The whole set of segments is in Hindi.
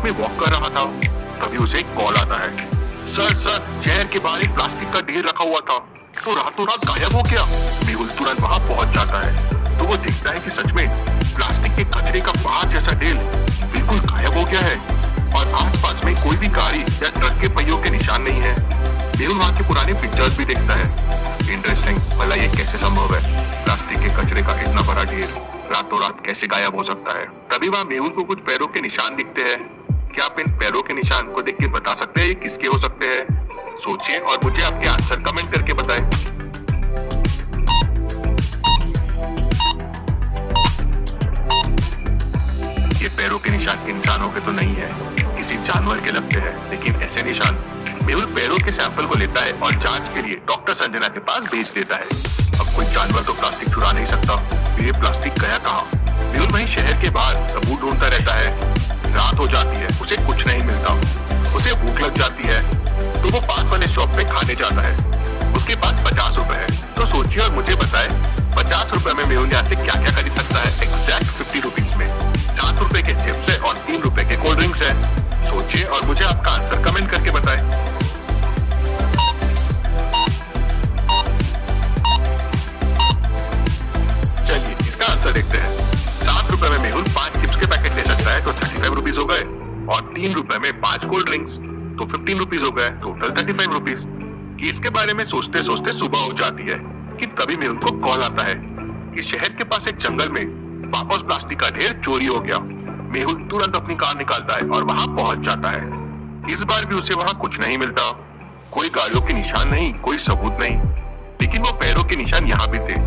में वॉक कर रहा था, तभी उसे एक कॉल आता है। सर शहर के बाहर एक प्लास्टिक का ढेर रखा हुआ था, तो रातों रात गायब हो गया। मेहुल तुरंत वहाँ पहुँच जाता है तो वो देखता है कि सच में प्लास्टिक के कचरे का पहाड़ जैसा ढेर बिल्कुल गायब हो गया है और आसपास में कोई भी गाड़ी या ट्रक के पहियों के निशान नहीं है। मेहुल वहाँ के पुराने पिक्चर्स भी देखता है। इंटरेस्टिंग, भला ये कैसे संभव है? प्लास्टिक के कचरे का इतना बड़ा ढेर रातों रात कैसे गायब हो सकता है? तभी वहाँ मेहुल को कुछ पैरों के निशान दिखते हैं। क्या आप इन पैरों के निशान को देख के बता सकते हैं ये किसके हो सकते हैं? सोचिए और मुझे आपके आंसर कमेंट करके बताएं। ये पैरों के निशान इंसानों के तो नहीं है, किसी जानवर के लगते हैं, लेकिन ऐसे निशान। मेहुल पैरों के सैंपल को लेता है और जांच के लिए डॉक्टर संजना के पास भेज देता है। अब कोई जानवर तो प्लास्टिक चुरा नहीं सकता, ये प्लास्टिक गया कहाँ? मेहुल वहीं शहर के बाहर सबूत ढूंढता रहता है। रात हो जाती है, उसे कुछ नहीं मिलता। उसे भूख लग जाती है तो वो पास वाले शॉप पे खाने जाता है। उसके पास 50 रुपए है, तो सोचिए और मुझे बताए 50 रुपए में मेहुल यहाँ से क्या क्या खरीद सकता है? एग्जैक्ट 50 रुपीज में 7 रुपए के चिप्स है और 3 रुपए के कोल्ड ड्रिंक्स है। सोचिए और मुझे आपका आंसर कमेंट करके बताएं। चलिए इसका आंसर देखते हैं। 7 रुपए में मेहुल 5 चिप्स के पैकेट ले सकता है, तो 35 रुपीज हो गए, और 3 रुपए में 5 कोल्ड ड्रिंक्स, तो 15 रुपीज हो गए, टोटल 35 रुपीज। इसके बारे में सोचते सोचते सुबह हो जाती है कि तभी मेहुल को कॉल आता है कि शहर के पास एक जंगल में वापस प्लास्टिक का ढेर चोरी हो गया। मेहुल तुरंत अपनी कार निकालता है और वहां पहुंच जाता है। इस बार भी उसे वहां कुछ नहीं मिलता, कोई गाड़ियों के निशान नहीं, कोई सबूत नहीं, लेकिन वो पैरों के निशान यहाँ भी थे,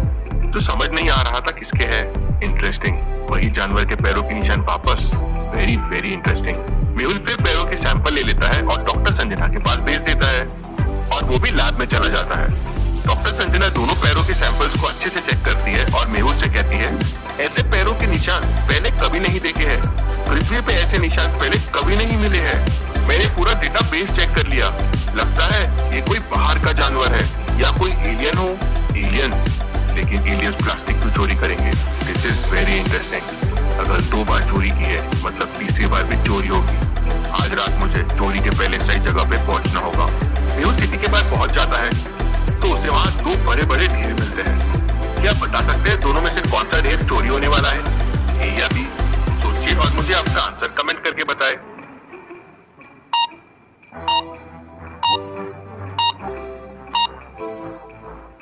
तो समझ नहीं आ रहा था किसके हैं। इंटरेस्टिंग, वही जानवर के पैरों के निशान वापस। Very very interesting. मेहुल फिर पैरों के सैंपल ले लेता है और डॉक्टर संजना के पास भेज देता है, और वो भी लैब में चला जाता है। डॉक्टर संजना दोनों पैरों के सैंपल्स को अच्छे से चेक करती है और मेहुल से कहती है, ऐसे पैरों के निशान पहले कभी नहीं देखे हैं, पृथ्वी पे ऐसे निशान पहले कभी नहीं मिले हैं। मैंने पूरा डेटाबेस चेक कर लिया, लगता है ये कोई बाहर का जानवर है या कोई एलियन हो। एलियंस? लेकिन एलियंस प्लास्टिक क्यों चोरी करेंगे? This is very interesting. अगर 2 बार चोरी की है, मतलब तीसरी बार भी चोरी होगी। आज रात मुझे चोरी के पहले सही जगह पे पहुंचना होगा। मेहुल सिटी के पास पहुंच जाता है तो उसे वहाँ 2 बड़े बड़े ढेर मिलते हैं। क्या बता सकते हैं दोनों में से कौन सा ढेर चोरी होने वाला है? ए या बी? सोचिए और मुझे आपका आंसर कमेंट करके बताएं।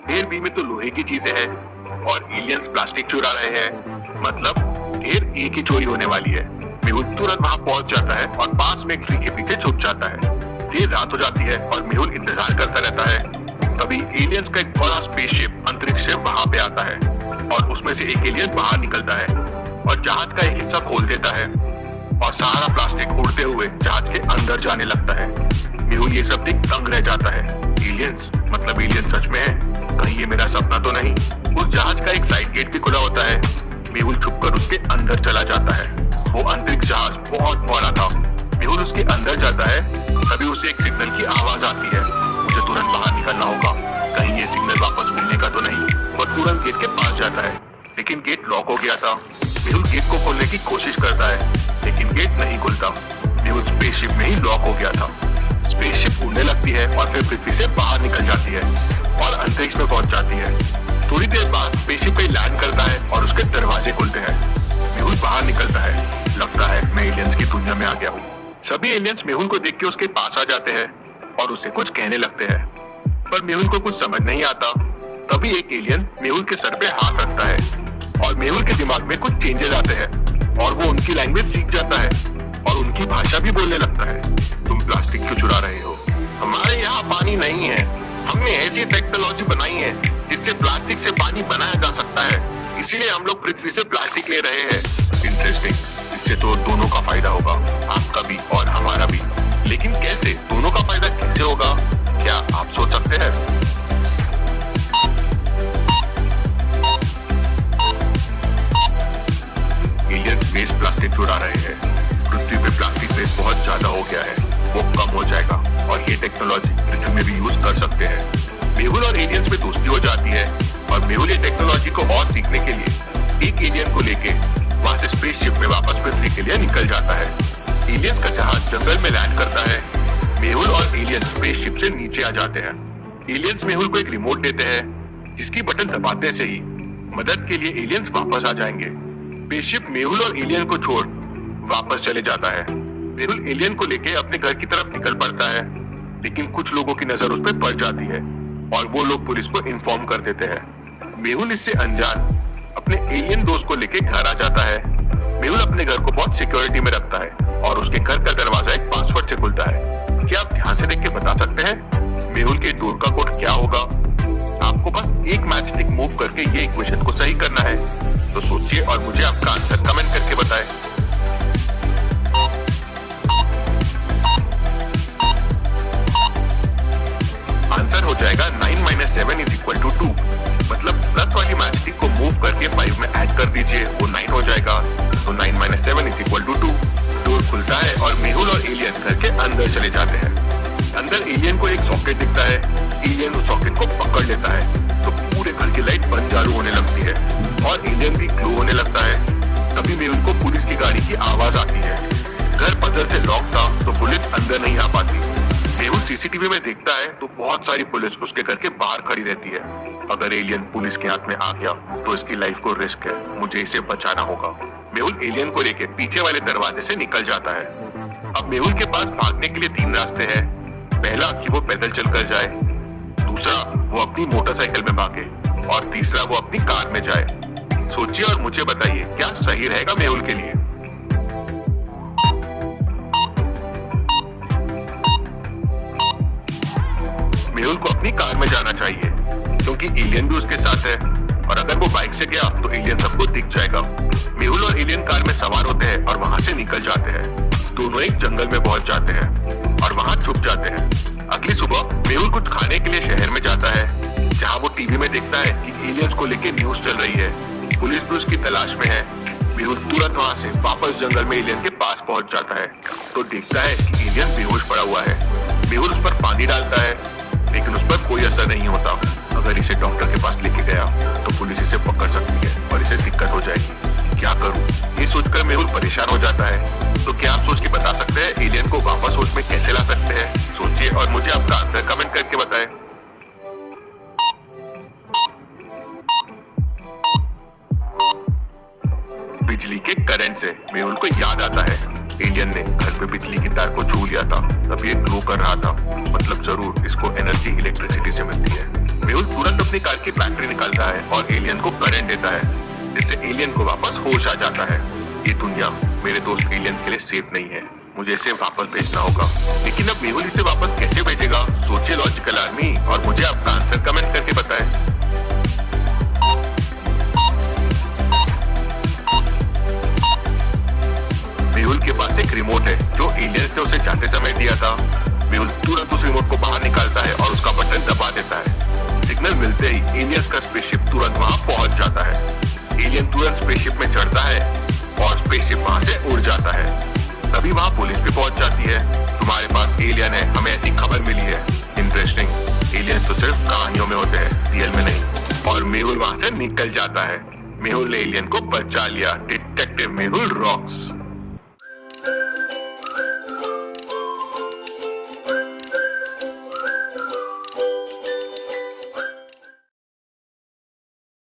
ढेर बी में तो लोहे की चीजें हैं और एलियंस प्लास्टिक चुरा रहे हैं, मतलब ढेर ए की चोरी होने वाली है। मेहुल तुरंत वहां पहुंच जाता है और पास में एक ट्री के पीछे छुप जाता है। देर रात हो जाती है और मेहुल इंतजार करता रहता है। तभी एलियंस का एक बड़ा स्पेसशिप अंतरिक्ष से वहां पे आता है और उसमें से एक एलियन बाहर निकलता है और जहाज का एक हिस्सा खोल देता है और सारा प्लास्टिक उड़ते हुए जहाज के अंदर जाने लगता है। मेहुल ये सब देख दंग रह जाता है। एलियंस? मतलब एलियन सच में है? कहीं ये मेरा सपना तो नहीं? उस जहाज का एक साइड गेट भी खुला होता है। मेहुल छुपकर उसके अंदर चला जाता है। वो अंतरिक्ष जहाज बहुत बड़ा था। मेहुल उसके अंदर जाता है, तभी उसे एक सिग्नल की आवाज आती है। मुझे तुरंत बाहर निकलना होगा, कहीं ये सिग्नल वापस उड़ने का तो नहीं। वो तुरंत गेट के पास जाता है, लेकिन गेट लॉक हो गया था। मेहुल गेट को खोलने की कोशिश करता है, लेकिन गेट नहीं खुलता। मेहुल स्पेसशिप में ही लॉक हो गया था। स्पेसशिप उड़ने लगती है और फिर पृथ्वी से बाहर निकल जाती है और अंतरिक्ष में पहुंच जाती है। थोड़ी देर बाद स्पेसशिप पे लैंड करता है और उसके दरवाजे खुलते हैं। मेहुल बाहर निकलता है। लगता है मैं एलियंस की दुनिया में आ गया हूँ। सभी एलियंस मेहुल को देख के उसके पास आ जाते हैं और उसे कुछ कहने लगते हैं, पर मेहुल को कुछ समझ नहीं आता। तभी एक एलियन मेहुल के सर पे हाथ रखता है और मेहुल के दिमाग में कुछ चेंजेस आते हैं और वो उनकी लैंग्वेज सीख जाता है और उनकी भाषा भी बोलने लगता है। तुम प्लास्टिक क्यों चुरा रहे हो? हमारे यहाँ पानी नहीं है, हमने ऐसी टेक्नोलॉजी बनाई है जिससे प्लास्टिक से पानी बनाया जा सकता है, इसीलिए हम लोग पृथ्वी से प्लास्टिक ले रहे हैं। इंटरेस्टिंग, इससे तो दोनों का फायदा होगा, आपका भी और हमारा भी। लेकिन कैसे? दोनों का फायदा कैसे होगा? क्या आप सोच सकते हैं? एलियंस वेस्ट प्लास्टिक चुरा रहे हैं। पृथ्वी पे प्लास्टिक वेस्ट बहुत ज्यादा हो गया है, वो कम हो जाएगा और ये टेक्नोलॉजी पृथ्वी में भी यूज कर सकते हैं। मेहुल और एलियंस में दोस्ती हो जाती है और मेहुल ये टेक्नोलॉजी को और सीखने के लिए एक एलियन को लेके वहां से स्पेसशिप में वापस पृथ्वी के लिए निकल जाता है। एलियंस का जहाज जंगल में लैंड करता है। मेहुल और एलियन स्पेसशिप से नीचे आ जाते हैं। एलियंस मेहुल को एक रिमोट देते हैं जिसकी बटन दबाते से ही मदद के लिए एलियंस वापस आ जाएंगे। स्पेसशिप मेहुल और एलियन को छोड़ वापस चले जाता है। मेहुल एलियन को लेके अपने घर की तरफ निकल पड़ता है, लेकिन कुछ लोगों की नजर उस पर पड़ जाती है और वो लोग पुलिस को इन्फॉर्म कर देते हैं। मेहुल इससे अनजान अपने एलियन दोस्त को लेके घर आ जाता है। मेहुल अपने घर को बहुत सिक्योरिटी में रखता है और उसके घर का दरवाजा एक पासवर्ड से खुलता है। क्या आप ध्यान से देख के बता सकते हैं मेहुल के डोर का कोड क्या होगा? आपको बस एक मैचस्टिक मूव करके ये इक्वेशन को सही करना है, तो सोचिए और मुझे आपका आंसर कमेंट करके बताएं। आंसर हो जाएगा 9 - 7 = 2। मतलब प्लस वाली मैचस्टिक को मूव करके 5 में ऐड कर दीजिए, वो 9 हो जाएगा। तो 9 - 7 = 2। डोर खुलता है और मेहुल और एलियन घर के अंदर चले जाते हैं। अंदर एलियन को एक सॉकेट दिखता है। एलियन उस सॉकेट को पकड़ लेता है तो पूरे घर की लाइट बंद चालू होने लगती है और एलियन भी ग्लो होने लगता है। तभी मेहुल को पुलिस की गाड़ी की आवाज आती है। घर पजल से लॉक था तो पुलिस अंदर नहीं आ पाती। मेहुल सीसीटीवी में देखता है तो बहुत सारी पुलिस उसके घर के बाहर खड़ी रहती है। अगर एलियन पुलिस के हाथ में आ गया तो इसकी लाइफ को रिस्क है, मुझे इसे बचाना होगा। मेहुल एलियन को लेके पीछे वाले दरवाजे से निकल जाता है। अब मेहुल के पास भागने के लिए 3 रास्ते हैं। पहला कि वो पैदल चलकर जाए, दूसरा वो अपनी मोटरसाइकिल में भागे और तीसरा वो अपनी कार में जाए। सोचिए और मुझे बताइए क्या सही रहेगा मेहुल के लिए। मेहुल को अपनी कार में जाना चाहिए क्योंकि एलियन भी उसके साथ है और अगर वो बाइक से गया तो एलियन सबको दिख जाएगा। मेहुल और एलियन कार में सवार होते हैं और वहां से निकल जाते हैं। दोनों एक जंगल में पहुंच जाते हैं और वहां छुप जाते हैं। अगली सुबह मेहुल कुछ खाने के लिए शहर में जाता है, जहां वो टीवी में देखता है कि एलियंस को लेके न्यूज चल रही है। पुलिस भी उसकी तलाश में है। मेहुल तुरंत वहां से वापस जंगल में एलियन के पास पहुंच जाता है तो देखता है कि एलियन बेहोश पड़ा हुआ है। मेहुल उस पर पानी डालता है लेकिन उस पर कोई असर नहीं होता। अगर इसे डॉक्टर के पास लेके गया तो पुलिस इसे पकड़ सकती है और इसे दिक्कत हो जाएगी। क्या करूं? ये सोचकर मेहुल परेशान हो जाता है। तो क्या आप सोच के बता सकते हैं एलियन को वापस होश में कैसे ला सकते हैं? सोचिए और मुझे आपका आंसर कमेंट करके बताएं। बिजली के करंट से मेहुल को याद आता है एलियन ने घर पे बिजली की तार को छू लिया था, तब ये ग्लो कर रहा था। मतलब जरूर इसको एनर्जी इलेक्ट्रिसिटी से मिलती है। मेहुल तुरंत अपनी कार की बैटरी निकालता है और एलियन को करंट देता है, जिससे एलियन को वापस होश आ जाता है। ये दुनिया मेरे दोस्त एलियन के लिए सेफ नहीं है, मुझे इसे वापस भेजना होगा। लेकिन अब मेहुल इसे वापस कैसे भेजेगा? सोचिए लॉजिकल आर्मी और मुझे आपका आंसर कमेंट करके बताएं। मेहुल के पास एक रिमोट है जो एलियंस ने उसे जाते समय दिया था। मेहुल तुरंत उस रिमोट को बाहर निकालता है और उसका बटन दबा देता है। सिग्नल मिलते ही एलियंस का स्पेसशिप तुरंत वहां पहुंच जाता है। एलियन तुरंत स्पेसशिप में चढ़ता है और स्पेसशिप वहां से उड़ जाता है। तभी वहां पुलिस भी पहुंच जाती है। तुम्हारे पास एलियन है, हमें ऐसी खबर मिली है। इंटरेस्टिंग, एलियंस तो सिर्फ कहानियों में होते हैं, रियल में नहीं। और मेहुल वहां से निकल जाता है। मेहुल ने एलियन को बचा लिया। Detective Mehul rocks.